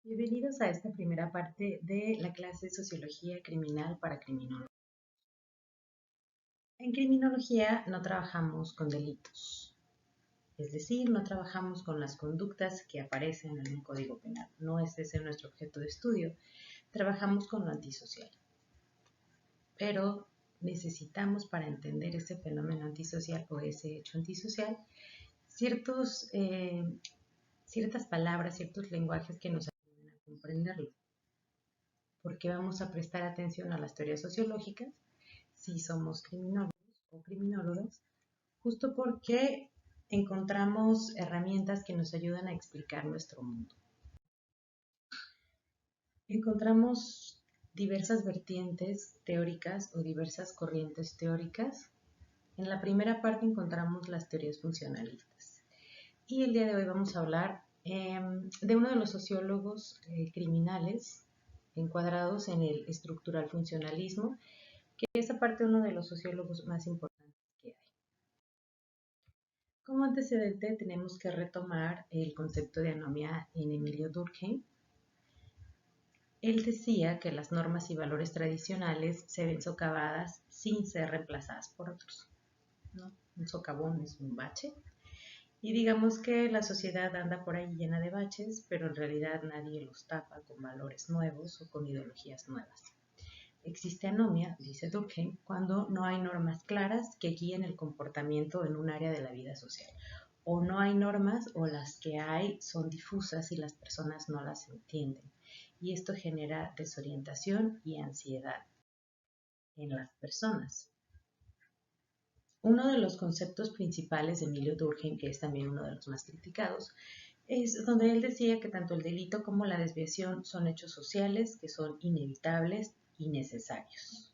Bienvenidos a esta primera parte de la clase de Sociología Criminal para Criminólogos. En criminología no trabajamos con delitos, es decir, no trabajamos con las conductas que aparecen en un código penal. No es ese nuestro objeto de estudio. Trabajamos con lo antisocial. Pero necesitamos, para entender ese fenómeno antisocial o ese hecho antisocial, ciertas palabras, ciertos lenguajes que nos ayuden a comprenderlo. Porque vamos a prestar atención a las teorías sociológicas si somos criminólogos o criminólogas, justo porque encontramos herramientas que nos ayudan a explicar nuestro mundo. Encontramos diversas vertientes teóricas o diversas corrientes teóricas. En la primera parte encontramos las teorías funcionalistas. Y el día de hoy vamos a hablar de uno de los sociólogos criminales encuadrados en el estructural funcionalismo, que es aparte uno de los sociólogos más importantes que hay. Como antecedente tenemos que retomar el concepto de anomia en Emilio Durkheim. Él decía que las normas y valores tradicionales se ven socavadas sin ser reemplazadas por otros, ¿no? Un socavón es un bache. Y digamos que la sociedad anda por ahí llena de baches, pero en realidad nadie los tapa con valores nuevos o con ideologías nuevas. Existe anomia, dice Durkheim, cuando no hay normas claras que guíen el comportamiento en un área de la vida social. O no hay normas o las que hay son difusas y las personas no las entienden. Y esto genera desorientación y ansiedad en las personas. Uno de los conceptos principales de Emilio Durkheim, que es también uno de los más criticados, es donde él decía que tanto el delito como la desviación son hechos sociales que son inevitables y necesarios.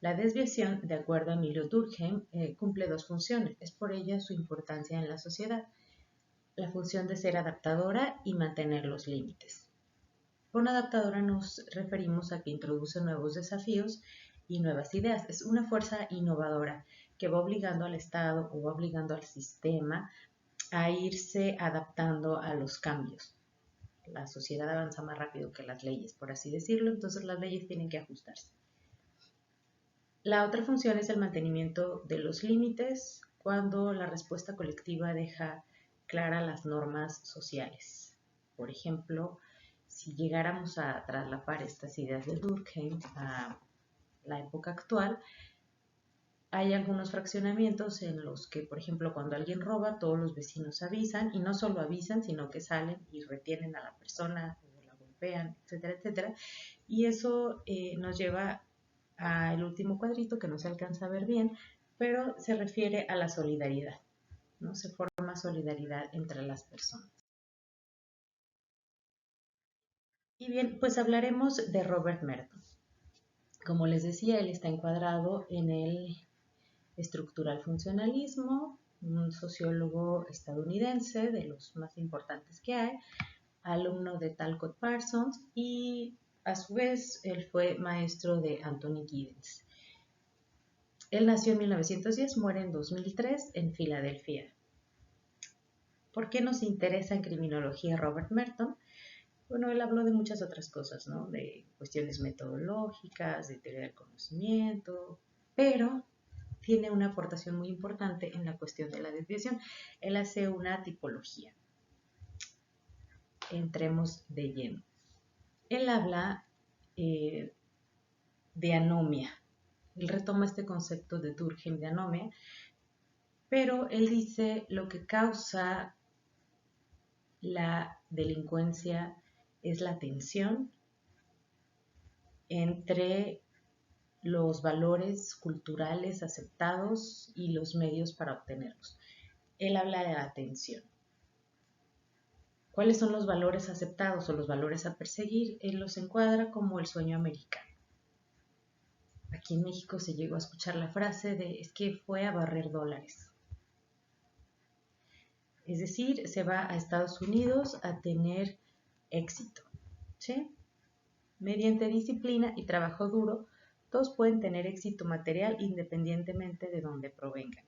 La desviación, de acuerdo a Emilio Durkheim, cumple dos funciones. Es por ella su importancia en la sociedad. La función de ser adaptadora y mantener los límites. Con adaptadora nos referimos a que introduce nuevos desafíos y nuevas ideas. Es una fuerza innovadora que va obligando al Estado o va obligando al sistema a irse adaptando a los cambios. La sociedad avanza más rápido que las leyes, por así decirlo, entonces las leyes tienen que ajustarse. La otra función es el mantenimiento de los límites cuando la respuesta colectiva deja claras las normas sociales. Por ejemplo, si llegáramos a traslapar estas ideas de Durkheim a la época actual, hay algunos fraccionamientos en los que, por ejemplo, cuando alguien roba, todos los vecinos avisan, y no solo avisan, sino que salen y retienen a la persona, o la golpean, etcétera, etcétera. Y eso nos lleva al último cuadrito que no se alcanza a ver bien, pero se refiere a la solidaridad, ¿no? Se forma solidaridad entre las personas. Y bien, pues hablaremos de Robert Merton. Como les decía, él está encuadrado en el estructural funcionalismo, un sociólogo estadounidense de los más importantes que hay, alumno de Talcott Parsons y a su vez él fue maestro de Anthony Giddens. Él nació en 1910, muere en 2003 en Filadelfia. ¿Por qué nos interesa en criminología Robert Merton? Bueno, él habló de muchas otras cosas, ¿no? De cuestiones metodológicas, de teoría del conocimiento, pero tiene una aportación muy importante en la cuestión de la desviación. Él hace una tipología. Entremos de lleno. Él habla de anomia. Él retoma este concepto de Durkheim de anomia, pero él dice lo que causa la delincuencia es la tensión entre los valores culturales aceptados y los medios para obtenerlos. Él habla de la tensión. ¿Cuáles son los valores aceptados o los valores a perseguir? Él los encuadra como el sueño americano. Aquí en México se llegó a escuchar la frase de es que fue a barrer dólares. Es decir, se va a Estados Unidos a tener éxito, ¿sí? Mediante disciplina y trabajo duro, todos pueden tener éxito material independientemente de dónde provengan.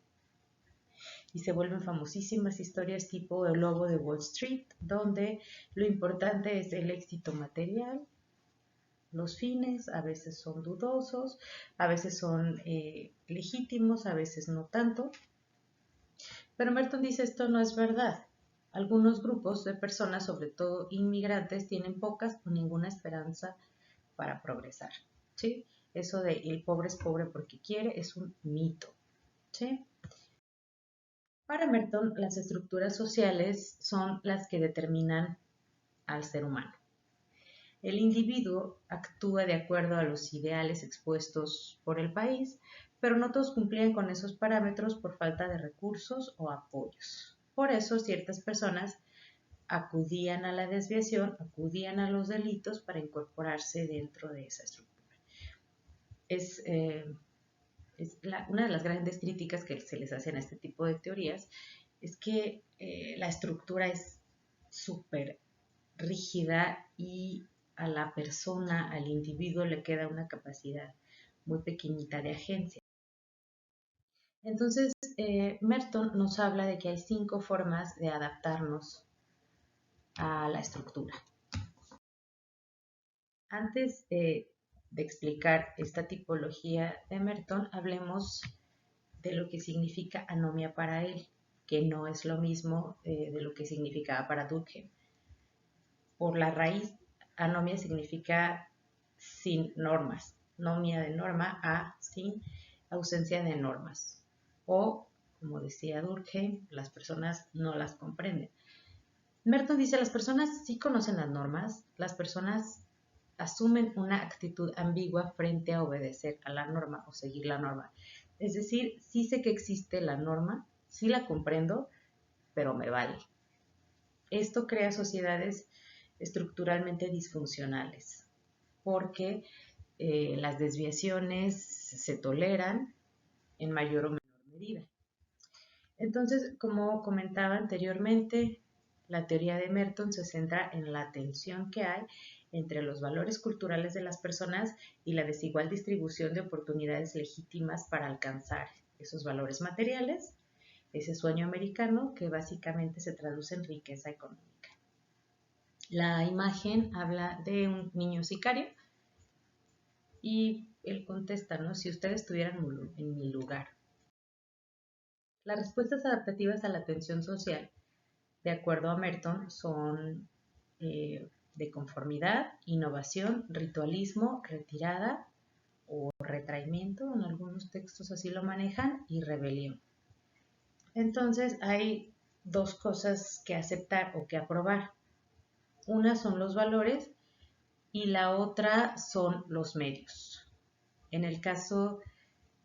y se vuelven famosísimas historias tipo El Lobo de Wall Street, donde lo importante es el éxito material. Los fines a veces son dudosos, a veces son legítimos, a veces no tanto. Pero Merton dice esto no es verdad. Algunos grupos de personas, sobre todo inmigrantes, tienen pocas o ninguna esperanza para progresar. ¿Sí? Eso de el pobre es pobre porque quiere es un mito. ¿Sí? Para Merton, las estructuras sociales son las que determinan al ser humano. El individuo actúa de acuerdo a los ideales expuestos por el país, pero no todos cumplían con esos parámetros por falta de recursos o apoyos. Por eso ciertas personas acudían a la desviación, acudían a los delitos para incorporarse dentro de esa estructura. Una de las grandes críticas que se les hacen a este tipo de teorías es que la estructura es súper rígida y a la persona, al individuo le queda una capacidad muy pequeñita de agencia. Entonces, Merton nos habla de que hay 5 formas de adaptarnos a la estructura. Antes de explicar esta tipología de Merton, hablemos de lo que significa anomia para él, que no es lo mismo de lo que significaba para Durkheim. Por la raíz, anomia significa sin normas, nomia de norma a sin ausencia de normas. O, como decía Durkheim, las personas no las comprenden. Merton dice, las personas sí conocen las normas, las personas asumen una actitud ambigua frente a obedecer a la norma o seguir la norma. Es decir, sí sé que existe la norma, sí la comprendo, pero me vale. Esto crea sociedades estructuralmente disfuncionales, porque las desviaciones se toleran en mayor o menor medida. Entonces, como comentaba anteriormente, la teoría de Merton se centra en la tensión que hay entre los valores culturales de las personas y la desigual distribución de oportunidades legítimas para alcanzar esos valores materiales, ese sueño americano que básicamente se traduce en riqueza económica. La imagen habla de un niño sicario y él contesta, ¿no? Si ustedes estuvieran en mi lugar. Las respuestas adaptativas a la tensión social, de acuerdo a Merton, son de conformidad, innovación, ritualismo, retirada o retraimiento, en algunos textos así lo manejan, y rebelión. Entonces hay 2 cosas que aceptar o que aprobar. Una son los valores y la otra son los medios. En el caso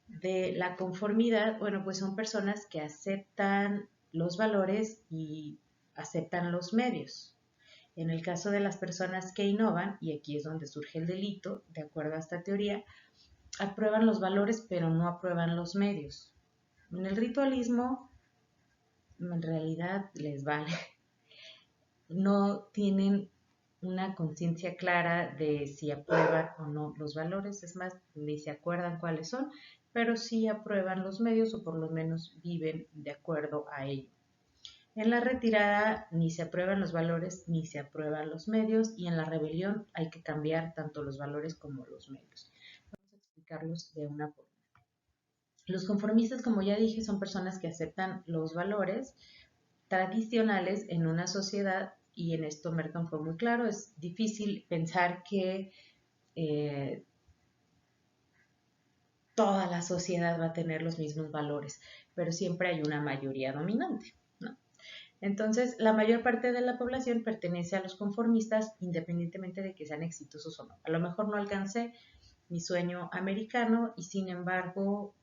de la conformidad, bueno, pues son personas que aceptan los valores y aceptan los medios. En el caso de las personas que innovan, y aquí es donde surge el delito, de acuerdo a esta teoría, aprueban los valores pero no aprueban los medios. En el ritualismo, en realidad les vale. No tienen una conciencia clara de si aprueban o no los valores, es más, ni se acuerdan cuáles son, pero sí aprueban los medios o por lo menos viven de acuerdo a ello. En la retirada ni se aprueban los valores ni se aprueban los medios y en la rebelión hay que cambiar tanto los valores como los medios. Vamos a explicarlos de una por una. Los conformistas, como ya dije, son personas que aceptan los valores tradicionales en una sociedad y en esto Merton fue muy claro, es difícil pensar que toda la sociedad va a tener los mismos valores, pero siempre hay una mayoría dominante, ¿no? Entonces, la mayor parte de la población pertenece a los conformistas independientemente de que sean exitosos o no. A lo mejor no alcancé mi sueño americano y sin embargo,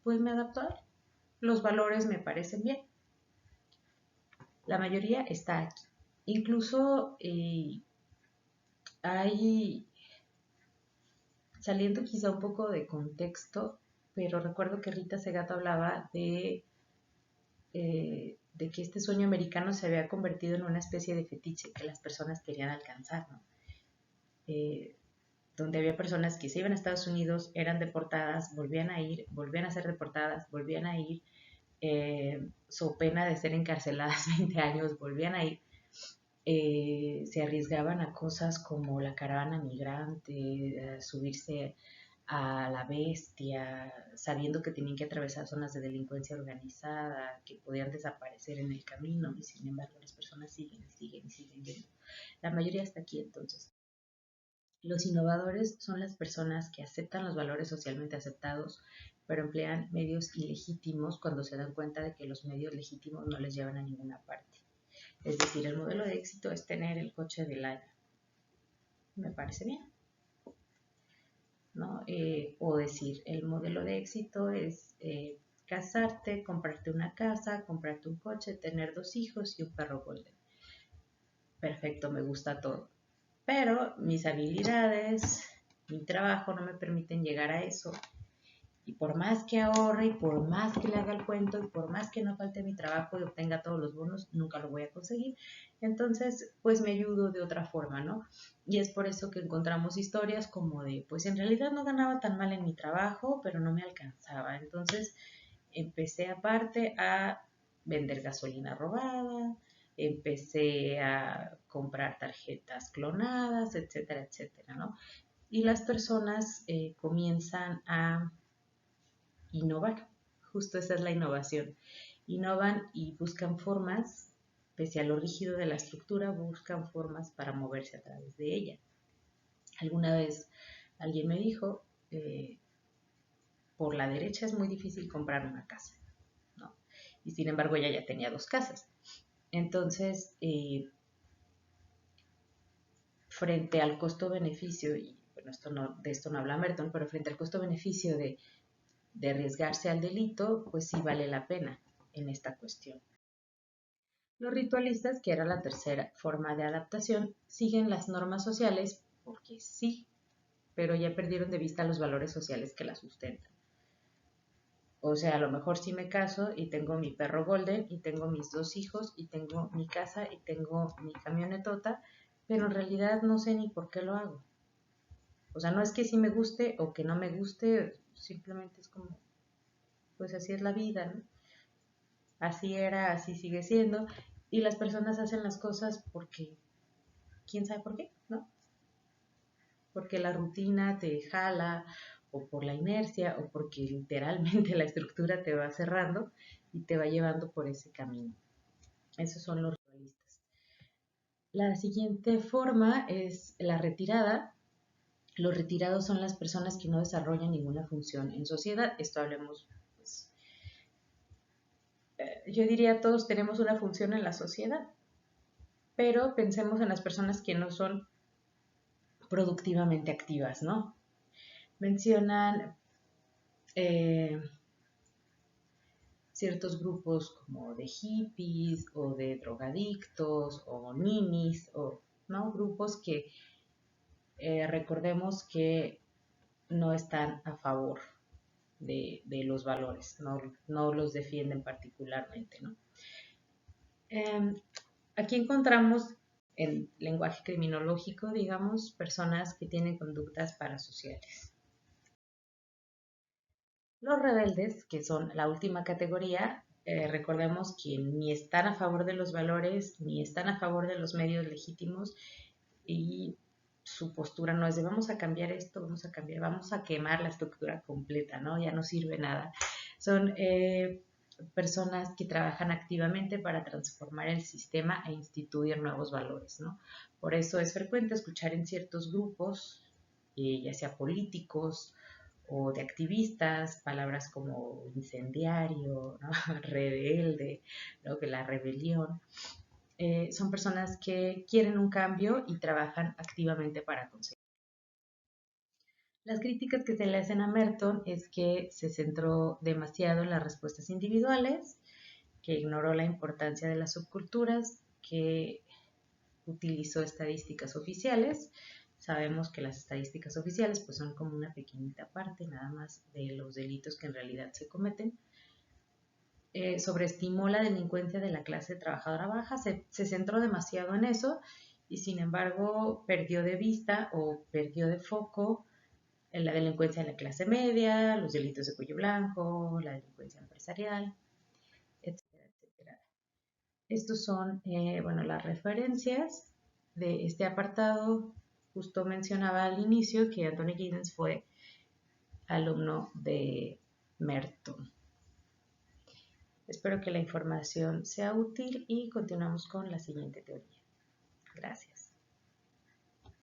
pues me adapto a él. Los valores me parecen bien. La mayoría está aquí. Incluso hay, saliendo quizá un poco de contexto, pero recuerdo que Rita Segato hablaba de que este sueño americano se había convertido en una especie de fetiche que las personas querían alcanzar, ¿no? Donde había personas que se iban a Estados Unidos, eran deportadas, volvían a ir, volvían a ser deportadas, volvían a ir, so pena de ser encarceladas 20 años, volvían a ir, se arriesgaban a cosas como la caravana migrante, subirse a la bestia, sabiendo que tenían que atravesar zonas de delincuencia organizada, que podían desaparecer en el camino, y sin embargo las personas siguen y siguen y siguen yendo. La mayoría está aquí entonces. Los innovadores son las personas que aceptan los valores socialmente aceptados, pero emplean medios ilegítimos cuando se dan cuenta de que los medios legítimos no les llevan a ninguna parte. Es decir, el modelo de éxito es tener el coche del año. Me parece bien, ¿no? O decir, el modelo de éxito es casarte, comprarte una casa, comprarte un coche, tener 2 hijos y un perro golden. Perfecto, me gusta todo. Pero mis habilidades, mi trabajo no me permiten llegar a eso. Y por más que ahorre y por más que le haga el cuento y por más que no falte mi trabajo y obtenga todos los bonos, nunca lo voy a conseguir. Entonces, pues me ayudo de otra forma, ¿no? Y es por eso que encontramos historias como de, pues en realidad no ganaba tan mal en mi trabajo, pero no me alcanzaba. Entonces, empecé aparte a vender gasolina robada, empecé a comprar tarjetas clonadas, etcétera, etcétera, ¿no? Y las personas comienzan a innovar. Justo esa es la innovación. Innovan y buscan formas, pese a lo rígido de la estructura, buscan formas para moverse a través de ella. Alguna vez alguien me dijo, por la derecha es muy difícil comprar una casa, ¿no? Y sin embargo ella ya tenía 2 casas. Entonces, frente al costo-beneficio, y bueno, de esto no habla Merton, pero frente al costo-beneficio de arriesgarse al delito, pues sí vale la pena en esta cuestión. Los ritualistas, que era la tercera forma de adaptación, siguen las normas sociales porque sí, pero ya perdieron de vista los valores sociales que la sustentan. O sea, a lo mejor sí me caso y tengo mi perro golden y tengo mis 2 hijos y tengo mi casa y tengo mi camionetota, pero en realidad no sé ni por qué lo hago. O sea, no es que sí me guste o que no me guste, simplemente es como, pues así es la vida, ¿no? Así era, así sigue siendo. Y las personas hacen las cosas porque, quién sabe por qué, ¿no? Porque la rutina te jala, o por la inercia, o porque literalmente la estructura te va cerrando y te va llevando por ese camino. Esos son los ritualistas. La siguiente forma es la retirada. Los retirados son las personas que no desarrollan ninguna función en sociedad. Esto hablemos, pues, yo diría todos tenemos una función en la sociedad, pero pensemos en las personas que no son productivamente activas, ¿no? Mencionan ciertos grupos como de hippies o de drogadictos o ninis, o ¿no? Grupos que recordemos que no están a favor de los valores, no los defienden particularmente, ¿no? Aquí encontramos el lenguaje criminológico, digamos, personas que tienen conductas parasociales. Los rebeldes, que son la última categoría, recordemos que ni están a favor de los valores, ni están a favor de los medios legítimos, y su postura no es de vamos a cambiar esto, vamos a quemar la estructura completa, ¿no? Ya no sirve nada. Son personas que trabajan activamente para transformar el sistema e instituir nuevos valores, ¿no? Por eso es frecuente escuchar en ciertos grupos, ya sea políticos o de activistas, palabras como incendiario, ¿no? Rebelde, ¿no? Que la rebelión. Son personas que quieren un cambio y trabajan activamente para conseguirlo. Las críticas que se le hacen a Merton es que se centró demasiado en las respuestas individuales, que ignoró la importancia de las subculturas, que utilizó estadísticas oficiales. Sabemos que las estadísticas oficiales pues son como una pequeñita parte nada más de los delitos que en realidad se cometen. Sobreestimó la delincuencia de la clase trabajadora baja, se centró demasiado en eso y sin embargo perdió de vista o perdió de foco en la delincuencia de la clase media, los delitos de cuello blanco, la delincuencia empresarial. Estos son las referencias de este apartado. Justo mencionaba al inicio que Anthony Giddens fue alumno de Merton. Espero que la información sea útil y continuamos con la siguiente teoría. Gracias.